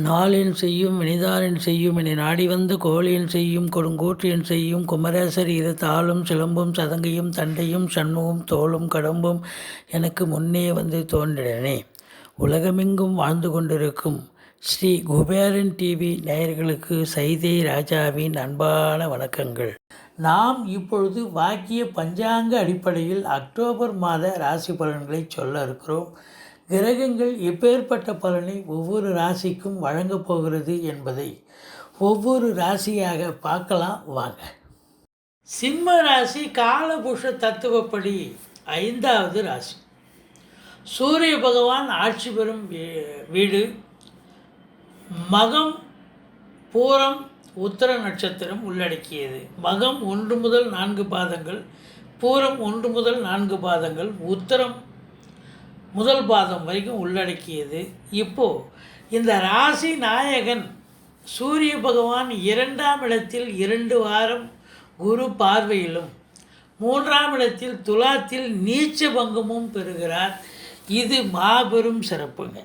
நாளின் செய்யும் வினிதானின் செய்யும் இனி நாடி வந்த கோழியின் செய்யும் கொடுங்கூற்றியன் செய்யும் குமரேசர் இரு தாளும் சிலம்பும் சதங்கையும் தண்டையும் சண்முகம் தோளும் கடம்பும் எனக்கு முன்னே வந்து தோன்றினே. உலகமெங்கும் வாழ்ந்து கொண்டிருக்கும் ஸ்ரீ குபேரன் டிவி நேயர்களுக்கு சைதை ராஜாவின் அன்பான வணக்கங்கள். நாம் இப்பொழுது வாக்கிய பஞ்சாங்க அடிப்படையில் அக்டோபர் மாத ராசி பலன்களை சொல்ல இருக்கிறோம். கிரகங்கள் எப்பேற்பட்ட பலனை ஒவ்வொரு ராசிக்கும் வழங்கப் போகிறது என்பதை ஒவ்வொரு ராசியாக பார்க்கலாம் வாங்க. சிம்ம ராசி காலபுருஷ தத்துவப்படி 5வது ராசி. சூரிய பகவான் ஆட்சி பெறும் வீடு. மகம் பூரம் உத்தர நட்சத்திரம் உள்ளடக்கியது. மகம் 1 முதல் 4 பாதங்கள், பூரம் 1 முதல் 4 பாதங்கள், உத்தரம் முதல் பாதம் வரைக்கும் உள்ளடக்கியது. இப்போது இந்த ராசி நாயகன் சூரிய பகவான் 2ஆம் இடத்தில் 2 வாரம் குரு பார்வையிலும், 3ஆம் இடத்தில் துலாத்தில் நீச்ச பங்கமும் பெறுகிறார். இது மாபெரும் சிறப்புங்க.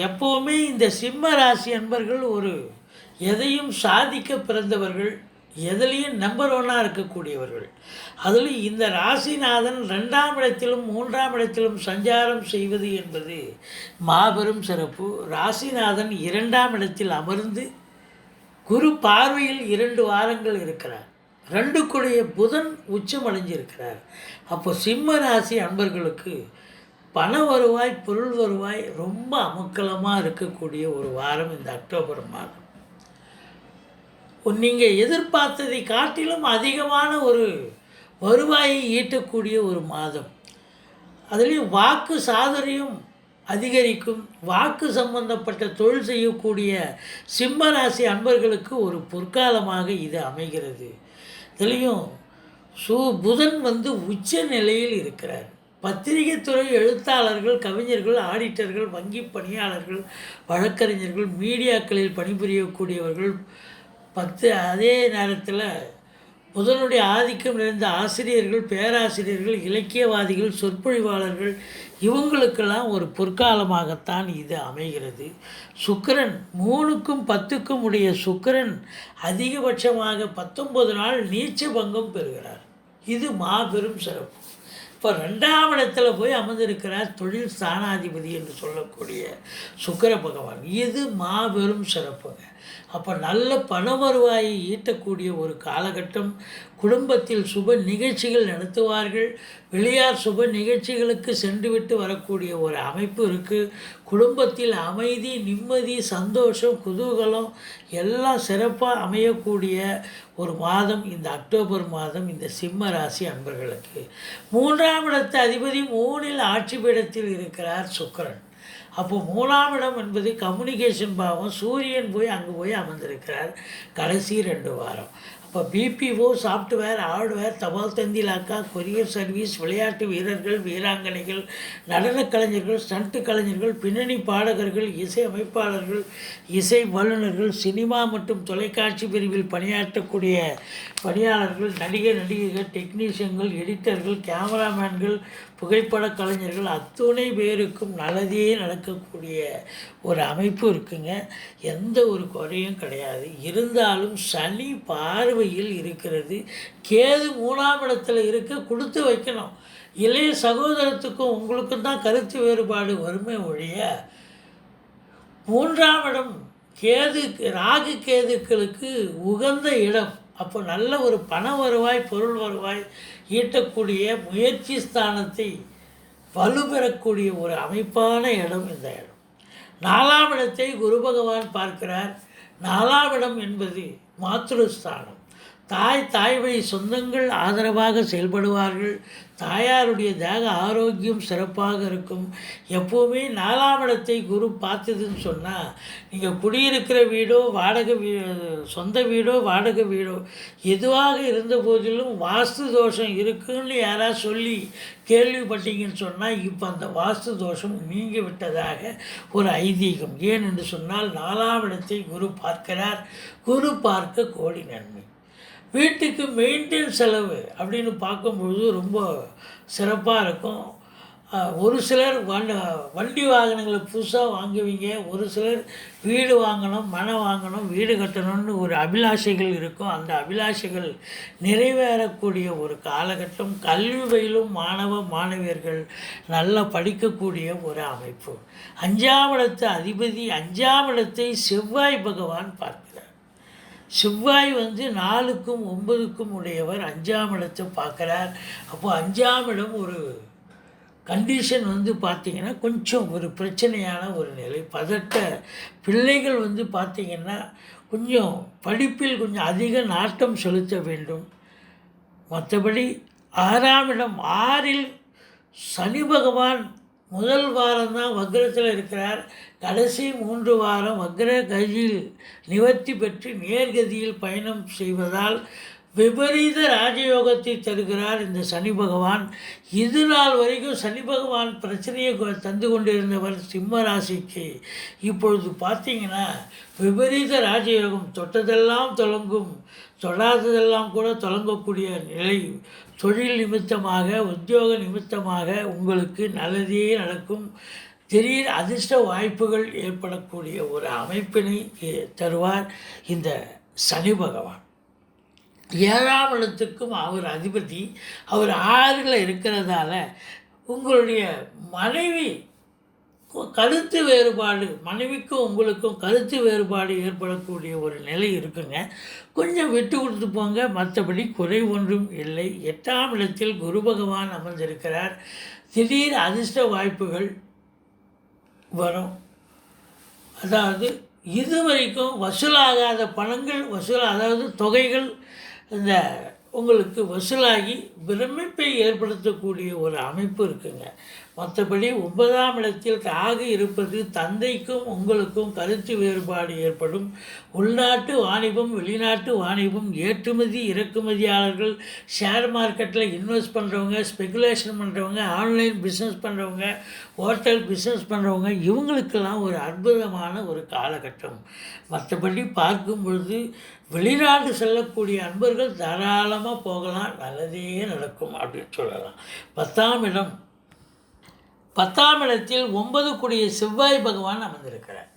எப்போவுமே இந்த சிம்ம ராசி அன்பர்கள் எதையும் சாதிக்க பிறந்தவர்கள், எதுலேயும் நம்பர் 1ஆக இருக்கக்கூடியவர்கள். அதுலேயும் இந்த ராசிநாதன் 2ஆம் இடத்திலும் 3ஆம் இடத்திலும் சஞ்சாரம் செய்வது என்பது மாபெரும் சிறப்பு. ராசிநாதன் 2ஆம் இடத்தில் அமர்ந்து குரு பார்வையில் 2 வாரங்கள் இருக்கிறார். 2 புதன் உச்சமடைஞ்சிருக்கிறார். அப்போ சிம்ம ராசி அன்பர்களுக்கு பண வருவாய், பொருள் வருவாய் ரொம்ப அமக்கலமாக இருக்கக்கூடிய ஒரு வாரம் இந்த அக்டோபர் மாதம். நீங்கள் எதிர்பார்த்ததை காட்டிலும் அதிகமான ஒரு வருவாயை ஈட்டக்கூடிய ஒரு மாதம். அதுலேயும் வாக்கு சாதுரியம் அதிகரிக்கும். வாக்கு சம்பந்தப்பட்ட தொழில் செய்யக்கூடிய சிம்ம ராசி அன்பர்களுக்கு ஒரு பொற்காலமாக இது அமைகிறது. இதுலேயும் புதன் உச்ச நிலையில் இருக்கிறார். பத்திரிகை துறை எழுத்தாளர்கள், கவிஞர்கள், ஆடிட்டர்கள், வங்கி பணியாளர்கள், வழக்கறிஞர்கள், மீடியாக்களில் பணிபுரியக்கூடியவர்கள், அதே நேரத்தில் புதனுடைய ஆதிக்கம் நிறைந்த ஆசிரியர்கள், பேராசிரியர்கள், இலக்கியவாதிகள், சொற்பொழிவாளர்கள், இவங்களுக்கெல்லாம் ஒரு பொற்காலமாகத்தான் இது அமைகிறது. சுக்கிரன் 3க்கும் 10க்கும் உடைய சுக்கிரன் அதிகபட்சமாக 19 நாள் நீச்ச பங்கம் பெறுகிறார். இது மாபெரும் சிறப்பு. இப்போ 2ஆம் இடத்துல போய் அமர்ந்திருக்கிறார் தொழில் ஸ்தானாதிபதி என்று சொல்லக்கூடிய சுக்கிர பகவான். இது மாபெரும் சிறப்புங்க. அப்போ நல்ல பண வருவாயை ஈட்டக்கூடிய ஒரு காலகட்டம். குடும்பத்தில் சுப நிகழ்ச்சிகள் நடத்துவார்கள். வெளியார் சுப நிகழ்ச்சிகளுக்கு சென்றுவிட்டு வரக்கூடிய ஒரு அமைப்பு இருக்குது. குடும்பத்தில் அமைதி, நிம்மதி, சந்தோஷம், குதூகலம் எல்லாம் சிறப்பாக அமையக்கூடிய ஒரு மாதம் இந்த அக்டோபர் மாதம் இந்த சிம்ம ராசி அன்பர்களுக்கு. 3ஆம் இடத்து அதிபதி 3இல் ஆட்சி பீடத்தில் இருக்கிறார் சுக்கிரன். அப்போ 3ஆம் இடம் என்பது கம்யூனிகேஷன் பாவம். சூரியன் அங்கே போய் அமர்ந்திருக்கிறார் கடைசி 2 வாரம். அப்போ பிபிஓ, சாஃப்ட்வேர், ஹார்ட்வேர், தபால் தந்தி இலாக்கா, கொரியர் சர்வீஸ், விளையாட்டு வீரர்கள், வீராங்கனைகள், நடனக் கலைஞர்கள், ஸ்டண்ட் கலைஞர்கள், பின்னணி பாடகர்கள், இசை அமைப்பாளர்கள், இசை வல்லுநர்கள், சினிமா மற்றும் தொலைக்காட்சி பிரிவில் பணியாற்றக்கூடிய பணியாளர்கள், நடிகர்கள், டெக்னீஷியன்கள், எடிட்டர்கள், கேமராமேன்கள், புகைப்பட கலைஞர்கள் அத்துணை பேருக்கும் நல்லதே நடக்கக்கூடிய ஒரு அமைப்பு இருக்குங்க. எந்த ஒரு குறையும் கிடையாது. இருந்தாலும் சனி பார்வையில் இருக்கிறது. கேது 3ஆம் இடத்துல கொடுத்து வைக்கணும். இளைய சகோதரத்துக்கும் உங்களுக்கும் தான் கருத்து வேறுபாடு வறுமை ஒழிய 3ஆம் இடம் ராகு கேதுக்களுக்கு உகந்த இடம். அப்போ நல்ல ஒரு பண வருவாய், பொருள் வருவாய் ஈட்டக்கூடிய முயற்சி ஸ்தானத்தை வலுப்பெறக்கூடிய ஒரு அமைப்பான இடம் இந்த இடம். 4ஆம் இடத்தை குரு பகவான் பார்க்கிறார். 4ஆம் இடம் என்பது மாத்ருஸ்தானம். தாய் வழி சொந்தங்கள் ஆதரவாக செயல்படுவார்கள். தாயாருடைய தேக ஆரோக்கியம் சிறப்பாக இருக்கும். எப்போவுமே 4ஆம் இடத்தை குரு பார்த்ததுன்னு சொன்னால் நீங்கள் குடியிருக்கிற வீடோ சொந்த வீடோ வாடகை வீடோ எதுவாக இருந்த போதிலும் வாஸ்து தோஷம் இருக்குன்னு யாராவது சொல்லி கேள்விப்பட்டீங்கன்னு சொன்னால் இப்போ அந்த வாஸ்து தோஷம் நீங்கி விட்டதாக ஒரு ஐதீகம். ஏனென்று சொன்னால் 4ஆம் இடத்தை குரு பார்க்கிறார். குரு பார்க்க கோடி நன்மை. வீட்டுக்கு மெயின்டெனன்ஸ் செலவு அப்படின்னு பார்க்கும்பொழுது ரொம்ப சிறப்பாக இருக்கும். ஒரு சிலர் வண்டி வாகனங்களை புதுசாக வாங்குவீங்க. ஒரு சிலர் வீடு வாங்கணும், மனை வாங்கணும், வீடு கட்டணும்னு ஒரு அபிலாஷைகள் இருக்கும். அந்த அபிலாஷைகள் நிறைவேறக்கூடிய ஒரு காலகட்டம். கல்வி பயிலும் மாணவ மாணவியர்கள் நல்லா படிக்கக்கூடிய ஒரு அமைப்பு. 5ஆம் இடத்து அதிபதி 5ஆம் இடத்தை செவ்வாய் பகவான் பார்க்கிறார். செவ்வாய் 4க்கும் 9க்கும் உடையவர் 5ஆம் இடத்தை பார்க்குறார். அப்போது 5ஆம் இடம் ஒரு கண்டிஷன் பார்த்திங்கன்னா கொஞ்சம் ஒரு பிரச்சனையான ஒரு நிலை. பிள்ளைகள் பார்த்திங்கன்னா கொஞ்சம் படிப்பில் கொஞ்சம் அதிக நாட்டம் செலுத்த வேண்டும். மற்றபடி 6ஆம் இடம் 6இல் சனி பகவான் முதல் வாரம் தான் வக்ரத்தில் இருக்கிறார். கடைசி 3 வாரம் வக்ர கதியில் நிவர்த்தி பெற்று நேர்கதியில் பயணம் செய்வதால் விபரீத ராஜயோகத்தை தருகிறார் இந்த சனி பகவான். இது நாள் வரைக்கும் சனி பகவான் பிரச்சனையை தந்து கொண்டிருந்தவர் சிம்ம ராசிக்கு. இப்பொழுது பார்த்திங்கன்னா விபரீத ராஜயோகம். தொட்டதெல்லாம் தொடங்கும், தொடாததெல்லாம் கூட தொடங்கக்கூடிய நிலை. தொழில் நிமித்தமாக, உத்தியோக நிமித்தமாக உங்களுக்கு நல்லதே நடக்கும். திடீர் அதிர்ஷ்ட வாய்ப்புகள் ஏற்படக்கூடிய ஒரு அமைப்பினை தருவார் இந்த சனி பகவான். 7ஆம் இடத்துக்கும் அவர் அதிபதி. அவர் 6ல் இருக்கிறதால உங்களுடைய மனைவி கருத்து வேறுபாடு, மனைவிக்கும் உங்களுக்கும் கருத்து வேறுபாடு ஏற்படக்கூடிய ஒரு நிலை இருக்குங்க. கொஞ்சம் விட்டு கொடுத்து போங்க, மற்றபடி குறை ஒன்றும் இல்லை. 8ஆம் இடத்தில் குரு பகவான் அமர்ந்திருக்கிறார். திடீர் அதிர்ஷ்ட வாய்ப்புகள் வரும். அதாவது இதுவரைக்கும் வசூலாகாத பணங்கள் அதாவது தொகைகள் உங்களுக்கு வசூலாகி பிரமிப்பை ஏற்படுத்தக்கூடிய ஒரு அமைப்பு இருக்குங்க. மற்றபடி 9ஆம் இடத்தில் ராகு இருப்பது தந்தைக்கும் உங்களுக்கும் கருத்து வேறுபாடு ஏற்படும். உள்நாட்டு வாணிபம், வெளிநாட்டு வாணிபம், ஏற்றுமதி இறக்குமதியாளர்கள், ஷேர் மார்க்கெட்டில் இன்வெஸ்ட் பண்ணுறவங்க, ஸ்பெகுலேஷன் பண்ணுறவங்க, ஆன்லைன் பிஸ்னஸ் பண்ணுறவங்க, ஹோட்டல் பிஸ்னஸ் பண்ணுறவங்க, இவங்களுக்கெல்லாம் ஒரு அற்புதமான ஒரு காலகட்டம். மற்றபடி பார்க்கும் பொழுது வெளிநாடு செல்லக்கூடிய அன்பர்கள் தாராளமாக போகலாம், நல்லதே நடக்கும் அப்படின்னு சொல்லலாம். 10ஆம் இடத்தில் 9 கூடிய செவ்வாய் பகவான் அமர்ந்திருக்கிறார்.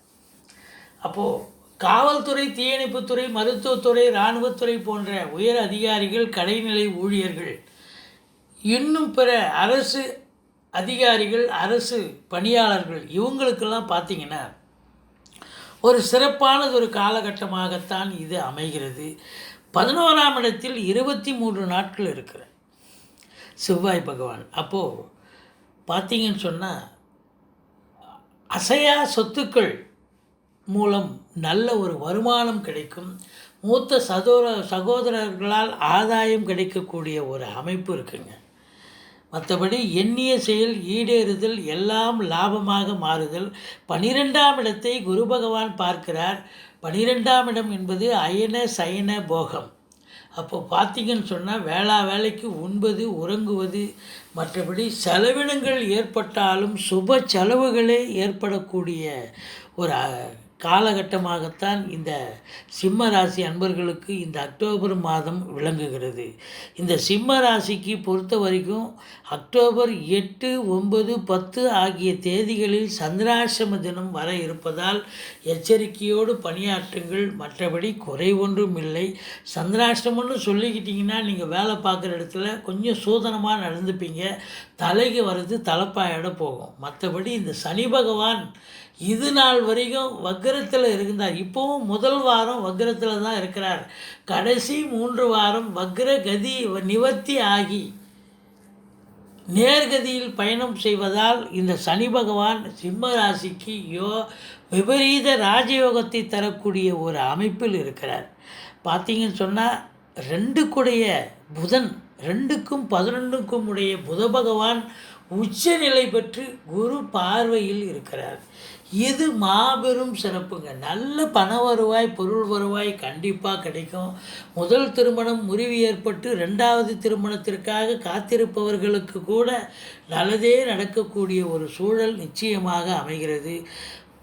அப்போது காவல்துறை, தீயணைப்புத்துறை, மருத்துவத்துறை, இராணுவத்துறை போன்ற உயர் அதிகாரிகள், கடைநிலை ஊழியர்கள், இன்னும் பிற அரசு அதிகாரிகள், அரசு பணியாளர்கள், இவங்களுக்கெல்லாம் பார்த்திங்கன்னா ஒரு சிறப்பானது ஒரு காலகட்டமாகத்தான் இது அமைகிறது. 11ஆம் இடத்தில் 23 நாட்கள் இருக்கிற செவ்வாய் பகவான். அப்போது பார்த்தீங்கன்னு சொன்னால் அசையா சொத்துக்கள் மூலம் நல்ல ஒரு வருமானம் கிடைக்கும். மூத்த சகோதரர்களால் ஆதாயம் கிடைக்கக்கூடிய ஒரு அமைப்பு இருக்குங்க. மற்றபடி எண்ணிய செயல் ஈடேறுதல், எல்லாம் லாபமாக மாறுதல். 12ஆம் இடத்தை குரு பகவான் பார்க்கிறார். 12ஆம் இடம் என்பது அயன சயன போகம். அப்போ பார்த்திங்கன்னு சொன்னால் வேலைக்கு உண்பது, உறங்குவது, மற்றபடி செலவினங்கள் ஏற்பட்டாலும் சுப செலவுகளே ஏற்படக்கூடிய ஒரு காலகட்டமாகத்தான் இந்த சிம்ம ராசி அன்பர்களுக்கு இந்த அக்டோபர் மாதம் விளங்குகிறது. இந்த சிம்ம ராசிக்கு பொறுத்த வரைக்கும் அக்டோபர் 8, 9, 10 ஆகிய தேதிகளில் சந்திராஷ்டம தினம் வர இருப்பதால் எச்சரிக்கையோடு பணியாற்றுங்கள். மற்றபடி குறை ஒன்றும் இல்லை. சந்திராஷ்டமம்னு சொல்லிக்கிட்டிங்கன்னா நீங்கள் வேலை பார்க்குற இடத்துல கொஞ்சம் சூதனமாக நடந்துப்பீங்க. தலைக்கு வர்றது தலைப்பாயோட போகும். மற்றபடி இந்த சனி பகவான் இது நாள் வரைக்கும் வக்ரத்தில் இருந்தார். இப்போவும் முதல் வாரம் வக்ரத்தில் தான் இருக்கிறார். கடைசி 3 வாரம் வக்ர கதி நிவர்த்தி ஆகி நேர்கதியில் பயணம் செய்வதால் இந்த சனி பகவான் சிம்ம ராசிக்கு விபரீத ராஜயோகத்தை தரக்கூடிய ஒரு அமைப்பில் இருக்கிறார். பார்த்தீங்கன்னு சொன்னால் 2 கூடைய புதன், 2க்கும் 11க்கும் உடைய புத பகவான் உச்ச நிலை பெற்று குரு பார்வையில் இருக்கிறார். இது மாபெரும் சிறப்புங்க. நல்ல பண வருவாய், பொருள் வருவாய் கண்டிப்பாக கிடைக்கும். முதல் திருமணம் முறிவு ஏற்பட்டு 2வது திருமணத்திற்காக காத்திருப்பவர்களுக்கு கூட நல்லதே நடக்கக்கூடிய ஒரு சூழல் நிச்சயமாக அமைகிறது.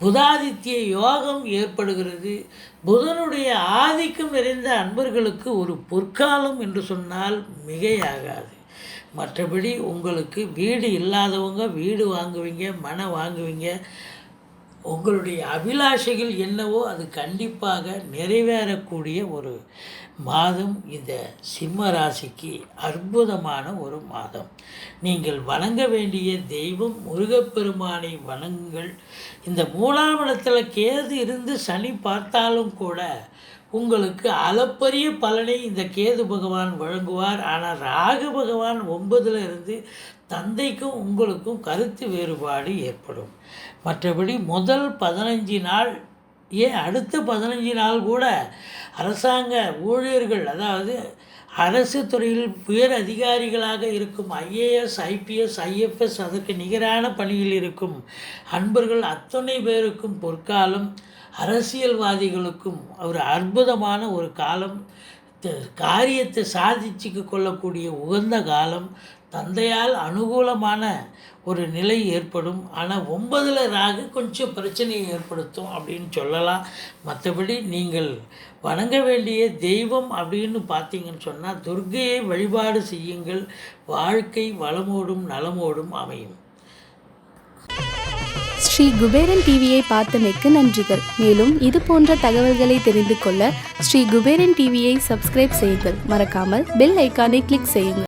புதாதித்ய யோகம் ஏற்படுகிறது. புதனுடைய ஆதிக்கம் நிறைந்த அன்பர்களுக்கு ஒரு பொற்காலம் என்று சொன்னால் மிகையாகாது. மற்றபடி உங்களுக்கு வீடு இல்லாதவங்க வீடு வாங்குவீங்க, மனை வாங்குவீங்க. உங்களுடைய அபிலாஷைகள் என்னவோ அது கண்டிப்பாக நிறைவேறக்கூடிய ஒரு மாதம் இந்த சிம்ம ராசிக்கு அற்புதமான ஒரு மாதம். நீங்கள் வணங்க வேண்டிய தெய்வம் முருகப்பெருமானை வணங்குங்கள். இந்த 3ஆம் இடத்துல கேது இருந்து சனி பார்த்தாலும் கூட உங்களுக்கு அளப்பரிய பலனை இந்த கேது பகவான் வழங்குவார். ஆனால் ராகு பகவான் 9ல் இருந்து தந்தைக்கும் உங்களுக்கும் கருத்து வேறுபாடு ஏற்படும். மற்றபடி முதல் 15 நாள், ஏன் அடுத்த 15 நாள் கூட அரசாங்க ஊழியர்கள், அதாவது அரசு துறையில் உயர் அதிகாரிகளாக இருக்கும் ஐஏஎஸ், ஐபிஎஸ், ஐஎஃப்எஸ், அதற்கு நிகரான பணியில் இருக்கும் அன்பர்கள் அத்தனை பேருக்கும் பொற்காலம். அரசியல்வாதிகளுக்கும் ஒரு அற்புதமான ஒரு காலம். காரியத்தை சாதிச்சுக்கு கொள்ளக்கூடிய உகந்த காலம். தந்தையால் அனுகூலமான ஒரு நிலை ஏற்படும். ஆனால் 9ல் ராகு கொஞ்சம் பிரச்சனையை ஏற்படுத்தும் அப்படின்னு சொல்லலாம். மற்றபடி நீங்கள் வணங்க வேண்டிய தெய்வம் அப்படின்னு பார்த்தீங்கன்னு சொன்னால் துர்க்கையை வழிபாடு செய்யுங்கள். வாழ்க்கை வளமோடும் நலமோடும் அமையும். ஸ்ரீ குபேரன் டிவியை பார்த்தமைக்கு நன்றிகள். மேலும் இது போன்ற தகவல்களை தெரிந்து கொள்ள ஸ்ரீ குபேரன் டிவியை சப்ஸ்கிரைப் செய்யுங்கள். மறக்காமல் பெல் ஐக்கானை கிளிக் செய்யுங்கள்.